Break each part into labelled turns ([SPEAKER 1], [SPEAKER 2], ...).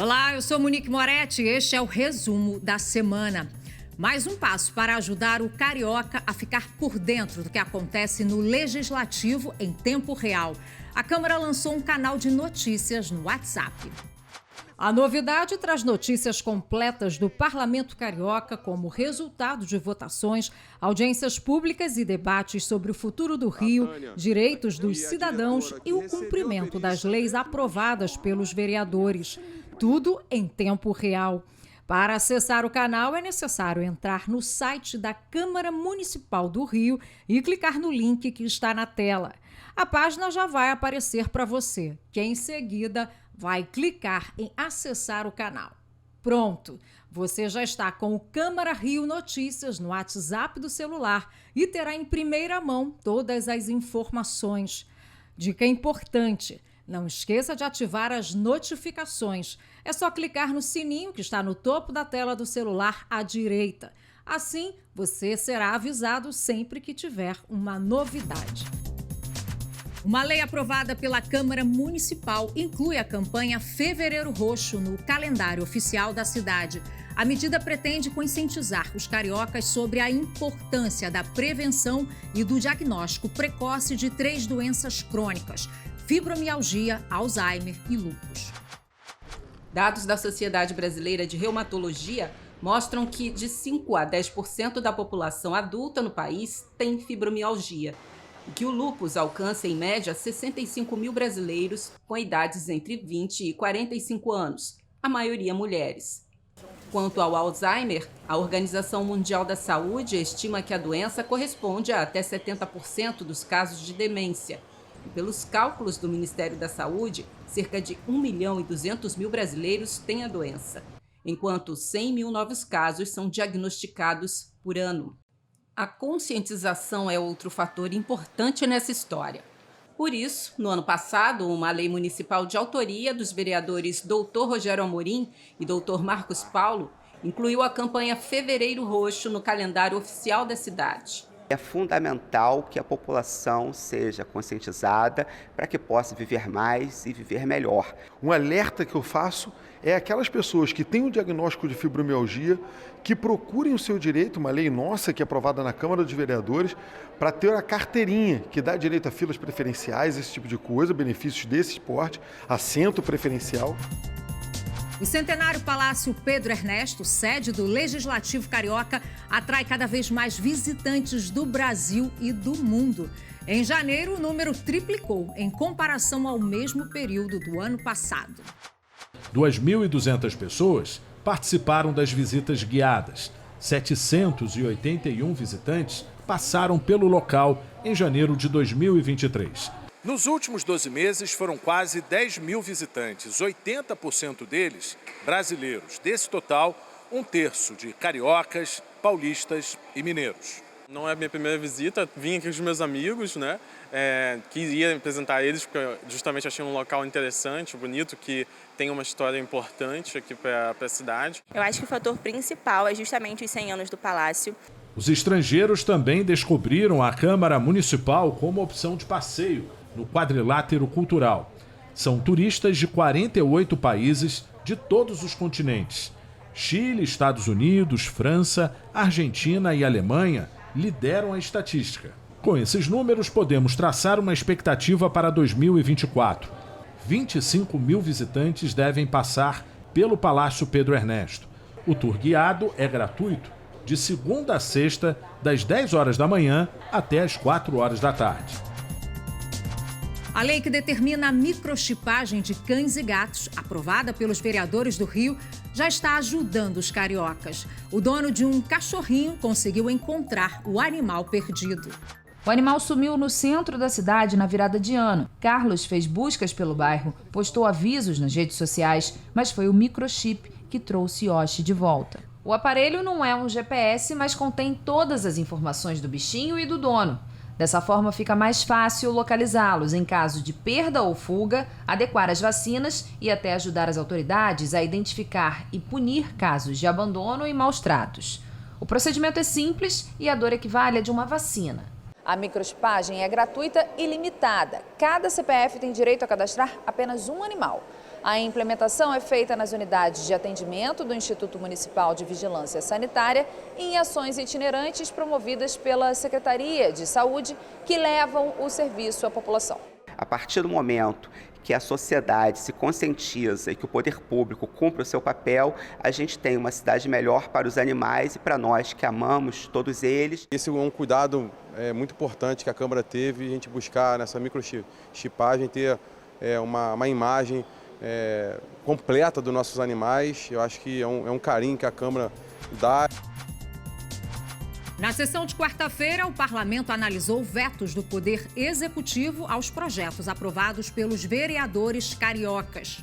[SPEAKER 1] Olá, eu sou Monique Moretti e este é o resumo da semana. Mais um passo para ajudar o carioca a ficar por dentro do que acontece no Legislativo em tempo real. A Câmara lançou um canal de notícias no WhatsApp. A novidade traz notícias completas do Parlamento Carioca, como resultado de votações, audiências públicas e debates sobre o futuro do Rio, direitos dos cidadãos e o cumprimento das leis aprovadas pelos vereadores. Tudo em tempo real. Para acessar o canal, é necessário entrar no site da Câmara Municipal do Rio e clicar no link que está na tela. A página já vai aparecer para você, que em seguida vai clicar em acessar o canal. Pronto, você já está com o Câmara Rio Notícias no WhatsApp do celular e terá em primeira mão todas as informações. Dica importante: não esqueça de ativar as notificações. É só clicar no sininho que está no topo da tela do celular à direita. Assim, você será avisado sempre que tiver uma novidade. Uma lei aprovada pela Câmara Municipal inclui a campanha Fevereiro Roxo no calendário oficial da cidade. A medida pretende conscientizar os cariocas sobre a importância da prevenção e do diagnóstico precoce de 3 doenças crônicas: fibromialgia, Alzheimer e lúpus.
[SPEAKER 2] Dados da Sociedade Brasileira de Reumatologia mostram que de 5 a 10% da população adulta no país tem fibromialgia e que o lúpus alcança, em média, 65 mil brasileiros com idades entre 20 e 45 anos, a maioria mulheres. Quanto ao Alzheimer, a Organização Mundial da Saúde estima que a doença corresponde a até 70% dos casos de demência. E pelos cálculos do Ministério da Saúde, cerca de 1.200.000 brasileiros têm a doença, enquanto 100 mil novos casos são diagnosticados por ano. A conscientização é outro fator importante nessa história. Por isso, no ano passado, uma lei municipal de autoria dos vereadores Dr. Rogério Amorim e Dr. Marcos Paulo incluiu a campanha Fevereiro Roxo no calendário oficial da cidade.
[SPEAKER 3] É fundamental que a população seja conscientizada para que possa viver mais e viver melhor.
[SPEAKER 4] Um alerta que eu faço é aquelas pessoas que têm um diagnóstico de fibromialgia, que procurem o seu direito, uma lei nossa que é aprovada na Câmara dos Vereadores, para ter a carteirinha que dá direito a filas preferenciais, esse tipo de coisa, benefícios desse esporte, assento preferencial.
[SPEAKER 1] O centenário Palácio Pedro Ernesto, sede do Legislativo Carioca, atrai cada vez mais visitantes do Brasil e do mundo. Em janeiro, o número triplicou em comparação ao mesmo período do ano passado.
[SPEAKER 5] 2.200 pessoas participaram das visitas guiadas. 781 visitantes passaram pelo local em janeiro de 2023.
[SPEAKER 6] Nos últimos 12 meses foram quase 10 mil visitantes, 80% deles brasileiros. Desse total, 1/3 de cariocas, paulistas e mineiros.
[SPEAKER 7] Não é a minha primeira visita, vim aqui com os meus amigos, né? Queria apresentar eles porque justamente achei um local interessante, bonito, que tem uma história importante aqui para a cidade.
[SPEAKER 8] Eu acho que o fator principal é justamente os 100 anos do Palácio.
[SPEAKER 5] Os estrangeiros também descobriram a Câmara Municipal como opção de passeio no quadrilátero cultural. São turistas de 48 países de todos os continentes. Chile, Estados Unidos, França, Argentina e Alemanha lideram a estatística. Com esses números, podemos traçar uma expectativa para 2024. 25 mil visitantes devem passar pelo Palácio Pedro Ernesto. O tour guiado é gratuito, de segunda a sexta, das 10 horas da manhã até as 4 horas da tarde.
[SPEAKER 1] A lei que determina a microchipagem de cães e gatos, aprovada pelos vereadores do Rio, já está ajudando os cariocas. O dono de um cachorrinho conseguiu encontrar o animal perdido.
[SPEAKER 9] O animal sumiu no centro da cidade na virada de ano. Carlos fez buscas pelo bairro, postou avisos nas redes sociais, mas foi o microchip que trouxe Yoshi de volta. O aparelho não é um GPS, mas contém todas as informações do bichinho e do dono. Dessa forma, fica mais fácil localizá-los em caso de perda ou fuga, adequar as vacinas e até ajudar as autoridades a identificar e punir casos de abandono e maus tratos. O procedimento é simples e a dor equivale à de uma vacina. A microchipagem é gratuita e limitada. Cada CPF tem direito a cadastrar apenas um animal. A implementação é feita nas unidades de atendimento do Instituto Municipal de Vigilância Sanitária e em ações itinerantes promovidas pela Secretaria de Saúde, que levam o serviço à população.
[SPEAKER 3] A partir do momento que a sociedade se conscientiza e que o poder público cumpre o seu papel, a gente tem uma cidade melhor para os animais e para nós que amamos todos eles.
[SPEAKER 10] Esse é um cuidado muito importante que a Câmara teve, a gente buscar nessa microchipagem ter uma imagem completa dos nossos animais. Eu acho que é um carinho que a Câmara dá.
[SPEAKER 1] Na sessão de quarta-feira, o parlamento analisou vetos do Poder Executivo aos projetos aprovados pelos vereadores cariocas.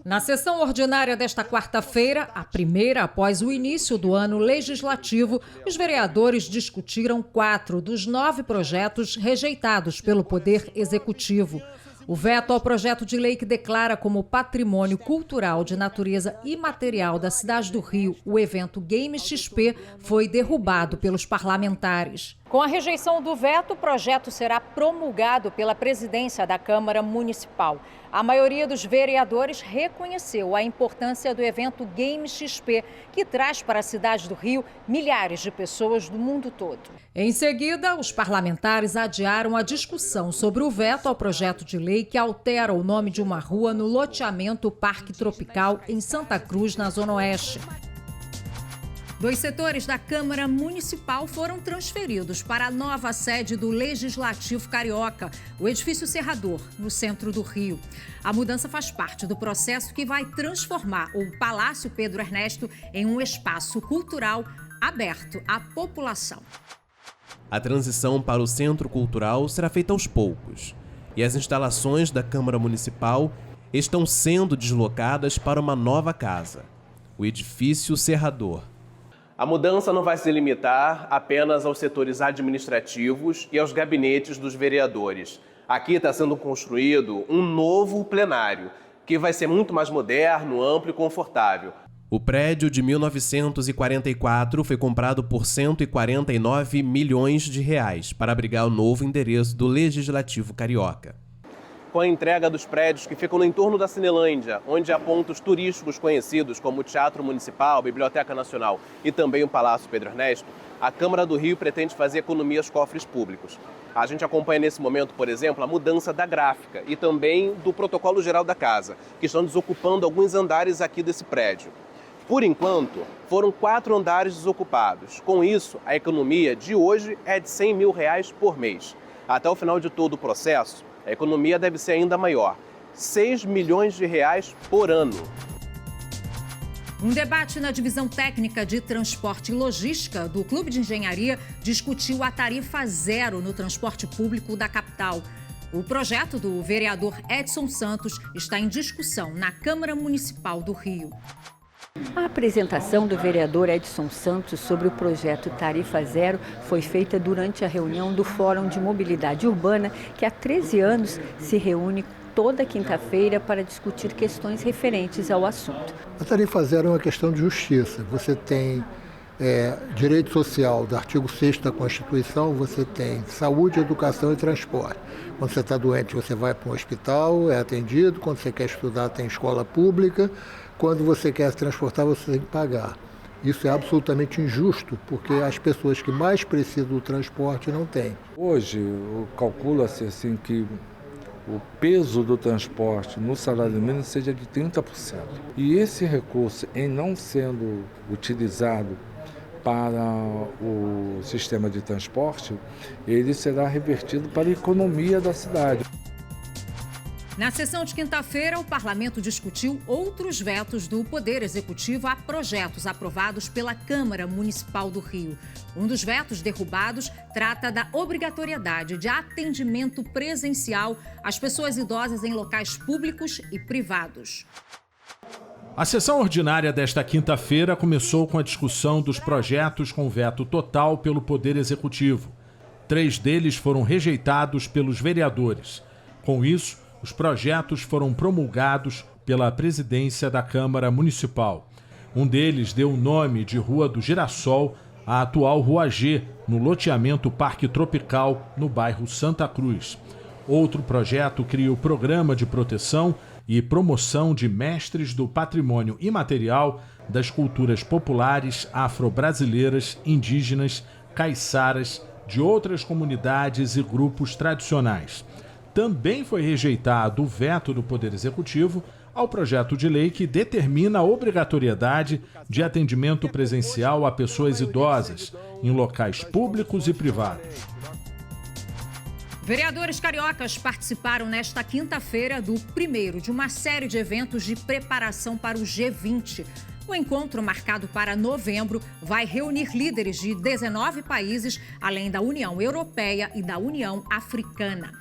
[SPEAKER 1] Na sessão ordinária desta quarta-feira, a primeira após o início do ano legislativo, os vereadores discutiram 4 dos 9 projetos rejeitados pelo Poder Executivo. O veto ao projeto de lei que declara como patrimônio cultural de natureza imaterial da cidade do Rio o evento Game XP foi derrubado pelos parlamentares. Com a rejeição do veto, o projeto será promulgado pela presidência da Câmara Municipal. A maioria dos vereadores reconheceu a importância do evento Game XP, que traz para a cidade do Rio milhares de pessoas do mundo todo. Em seguida, os parlamentares adiaram a discussão sobre o veto ao projeto de lei que altera o nome de uma rua no loteamento Parque Tropical, em Santa Cruz, na Zona Oeste. 2 setores da Câmara Municipal foram transferidos para a nova sede do Legislativo Carioca, o edifício Serrador, no centro do Rio. A mudança faz parte do processo que vai transformar o Palácio Pedro Ernesto em um espaço cultural aberto à população.
[SPEAKER 11] A transição para o Centro Cultural será feita aos poucos, e as instalações da Câmara Municipal estão sendo deslocadas para uma nova casa, o edifício Serrador. A mudança não vai se limitar apenas aos setores administrativos e aos gabinetes dos vereadores. Aqui está sendo construído um novo plenário, que vai ser muito mais moderno, amplo e confortável. O prédio de 1944 foi comprado por 149 milhões de reais para abrigar o novo endereço do Legislativo Carioca. Com a entrega dos prédios que ficam no entorno da Cinelândia, onde há pontos turísticos conhecidos como o Teatro Municipal, Biblioteca Nacional e também o Palácio Pedro Ernesto, a Câmara do Rio pretende fazer economia aos cofres públicos. A gente acompanha nesse momento, por exemplo, a mudança da gráfica e também do protocolo geral da casa, que estão desocupando alguns andares aqui desse prédio. Por enquanto, foram 4 andares desocupados. Com isso, a economia de hoje é de R$100 mil por mês. Até o final de todo o processo, a economia deve ser ainda maior, R$6 milhões por ano.
[SPEAKER 1] Um debate na divisão técnica de transporte e logística do Clube de Engenharia discutiu a tarifa zero no transporte público da capital. O projeto do vereador Edson Santos está em discussão na Câmara Municipal do Rio.
[SPEAKER 12] A apresentação do vereador Edson Santos sobre o projeto Tarifa Zero foi feita durante a reunião do Fórum de Mobilidade Urbana, que há 13 anos se reúne toda quinta-feira para discutir questões referentes ao assunto.
[SPEAKER 13] A Tarifa Zero é uma questão de justiça. Você tem direito social do artigo 6º da Constituição, você tem saúde, educação e transporte. Quando você está doente, você vai para um hospital, é atendido. Quando você quer estudar, tem escola pública. Quando você quer se transportar, você tem que pagar. Isso é absolutamente injusto, porque as pessoas que mais precisam do transporte não têm.
[SPEAKER 14] Hoje, calcula-se assim que o peso do transporte no salário mínimo seja de 30%. E esse recurso, em não sendo utilizado para o sistema de transporte, ele será revertido para a economia da cidade.
[SPEAKER 1] Na sessão de quinta-feira, o parlamento discutiu outros vetos do Poder Executivo a projetos aprovados pela Câmara Municipal do Rio. Um dos vetos derrubados trata da obrigatoriedade de atendimento presencial às pessoas idosas em locais públicos e privados.
[SPEAKER 5] A sessão ordinária desta quinta-feira começou com a discussão dos projetos com veto total pelo Poder Executivo. 3 deles foram rejeitados pelos vereadores. Com isso, os projetos foram promulgados pela presidência da Câmara Municipal. Um deles deu o nome de Rua do Girassol à atual Rua G, no loteamento Parque Tropical, no bairro Santa Cruz. Outro projeto cria o Programa de Proteção e promoção de mestres do patrimônio imaterial das culturas populares afro-brasileiras, indígenas, caiçaras, de outras comunidades e grupos tradicionais. Também foi rejeitado o veto do Poder Executivo ao projeto de lei que determina a obrigatoriedade de atendimento presencial a pessoas idosas em locais públicos e privados.
[SPEAKER 1] Vereadores cariocas participaram nesta quinta-feira do primeiro de uma série de eventos de preparação para o G20. O encontro, marcado para novembro, vai reunir líderes de 19 países, além da União Europeia e da União Africana.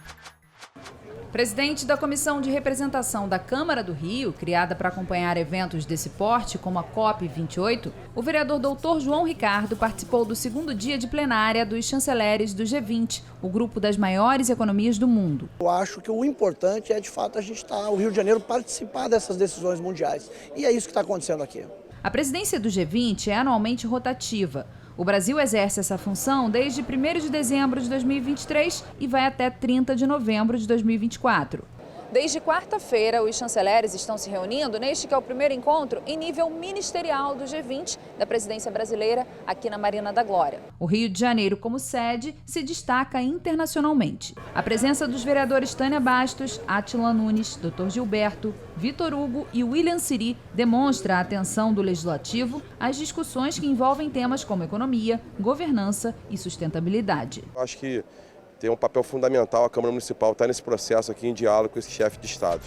[SPEAKER 9] Presidente da Comissão de Representação da Câmara do Rio, criada para acompanhar eventos desse porte, como a COP28, o vereador Dr. João Ricardo participou do segundo dia de plenária dos chanceleres do G20, o grupo das maiores economias do mundo.
[SPEAKER 15] Eu acho que o importante é, de fato, o Rio de Janeiro participar dessas decisões mundiais. E é isso que está acontecendo aqui.
[SPEAKER 9] A presidência do G20 é anualmente rotativa. O Brasil exerce essa função desde 1º de dezembro de 2023 e vai até 30 de novembro de 2024. Desde quarta-feira, os chanceleres estão se reunindo neste que é o primeiro encontro em nível ministerial do G20 da presidência brasileira aqui na Marina da Glória. O Rio de Janeiro, como sede, se destaca internacionalmente. A presença dos vereadores Tânia Bastos, Átila Nunes, Dr. Gilberto, Vitor Hugo e William Siri demonstra a atenção do Legislativo às discussões que envolvem temas como economia, governança e sustentabilidade.
[SPEAKER 10] Acho que tem um papel fundamental, a Câmara Municipal está nesse processo aqui em diálogo com esse chefe de Estado.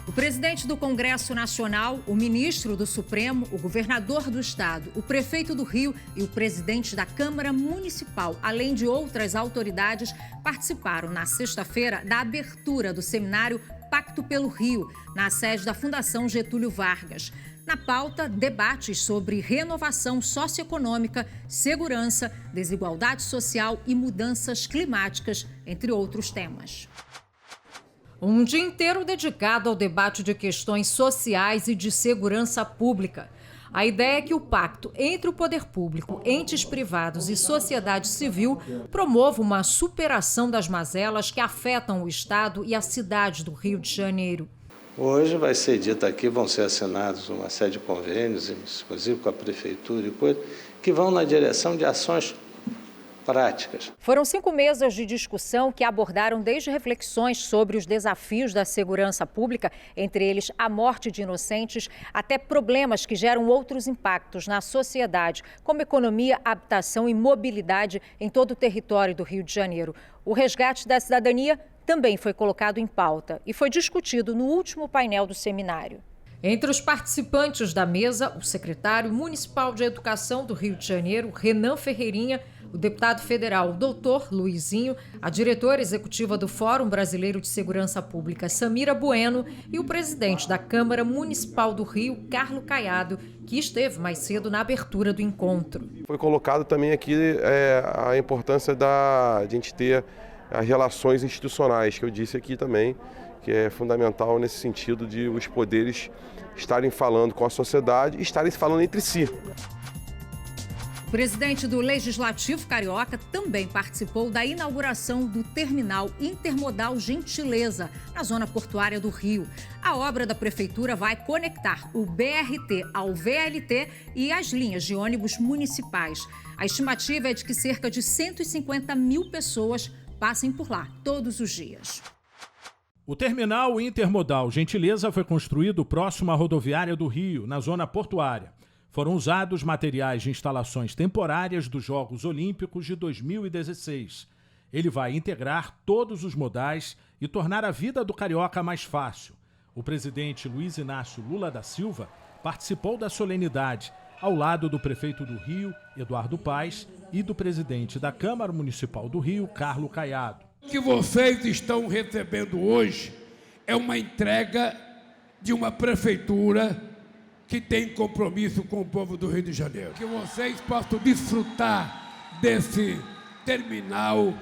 [SPEAKER 1] O presidente do Congresso Nacional, o ministro do Supremo, o governador do Estado, o prefeito do Rio e o presidente da Câmara Municipal, além de outras autoridades, participaram na sexta-feira da abertura do seminário Pacto pelo Rio, na sede da Fundação Getúlio Vargas. Na pauta, debates sobre renovação socioeconômica, segurança, desigualdade social e mudanças climáticas, entre outros temas. Um dia inteiro dedicado ao debate de questões sociais e de segurança pública. A ideia é que o pacto entre o poder público, entes privados e sociedade civil promova uma superação das mazelas que afetam o Estado e a cidade do Rio de Janeiro.
[SPEAKER 16] Hoje vai ser dito aqui, vão ser assinados uma série de convênios, inclusive com a Prefeitura e coisa, que vão na direção de ações práticas.
[SPEAKER 1] Foram 5 mesas de discussão que abordaram desde reflexões sobre os desafios da segurança pública, entre eles a morte de inocentes, até problemas que geram outros impactos na sociedade, como economia, habitação e mobilidade em todo o território do Rio de Janeiro. O resgate da cidadania também foi colocado em pauta e foi discutido no último painel do seminário. Entre os participantes da mesa, o secretário municipal de Educação do Rio de Janeiro, Renan Ferreirinha, o deputado federal Dr. Luizinho, a diretora executiva do Fórum Brasileiro de Segurança Pública, Samira Bueno, e o presidente da Câmara Municipal do Rio, Carlos Caiado, que esteve mais cedo na abertura do encontro.
[SPEAKER 10] Foi colocado também aqui a importância de a gente ter as relações institucionais, que eu disse aqui também, que é fundamental nesse sentido de os poderes estarem falando com a sociedade e estarem falando entre si.
[SPEAKER 1] O presidente do Legislativo Carioca também participou da inauguração do terminal intermodal Gentileza, na zona portuária do Rio. A obra da prefeitura vai conectar o BRT ao VLT e as linhas de ônibus municipais. A estimativa é de que cerca de 150 mil pessoas passem por lá todos os dias.
[SPEAKER 5] O terminal intermodal Gentileza foi construído próximo à rodoviária do Rio, na zona portuária. Foram usados materiais de instalações temporárias dos Jogos Olímpicos de 2016. Ele vai integrar todos os modais e tornar a vida do carioca mais fácil. O presidente Luiz Inácio Lula da Silva participou da solenidade, ao lado do prefeito do Rio, Eduardo Paes, e do presidente da Câmara Municipal do Rio, Carlos Caiado.
[SPEAKER 17] O que vocês estão recebendo hoje é uma entrega de uma prefeitura que tem compromisso com o povo do Rio de Janeiro. Que vocês possam desfrutar desse terminal,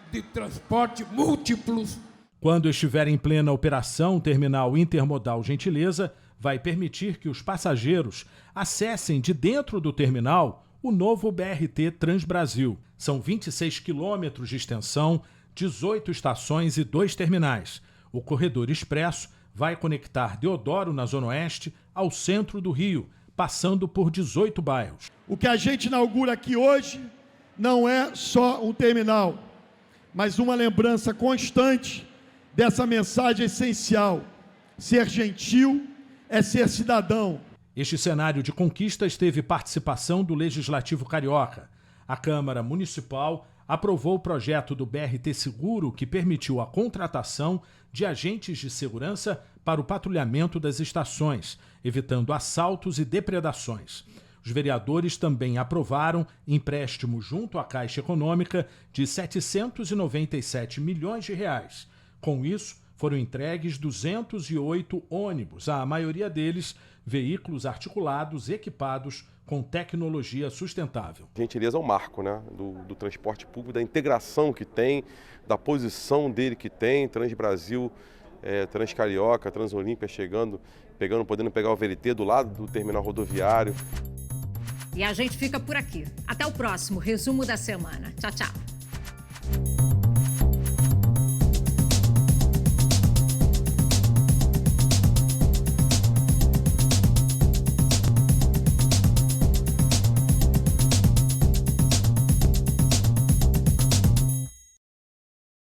[SPEAKER 17] de transporte múltiplos.
[SPEAKER 5] Quando estiver em plena operação, o terminal intermodal Gentileza vai permitir que os passageiros acessem de dentro do terminal o novo BRT Transbrasil. São 26 quilômetros de extensão, 18 estações e 2 terminais. O corredor expresso vai conectar Deodoro, na Zona Oeste, ao centro do Rio, passando por 18 bairros.
[SPEAKER 18] O que a gente inaugura aqui hoje não é só um terminal, mas uma lembrança constante dessa mensagem essencial: ser gentil é ser cidadão.
[SPEAKER 5] Este cenário de conquistas teve participação do Legislativo Carioca. A Câmara Municipal aprovou o projeto do BRT Seguro, que permitiu a contratação de agentes de segurança para o patrulhamento das estações, evitando assaltos e depredações. Os vereadores também aprovaram empréstimo junto à Caixa Econômica de 797 milhões de reais. Com isso, foram entregues 208 ônibus, a maioria deles veículos articulados equipados com tecnologia sustentável.
[SPEAKER 10] Gentileza é um marco, né, do transporte público, da integração que tem, da posição dele que tem, Transbrasil, Transcarioca, Transolímpia chegando, podendo pegar o VLT do lado do terminal rodoviário.
[SPEAKER 1] E a gente fica por aqui. Até o próximo resumo da semana. Tchau, tchau.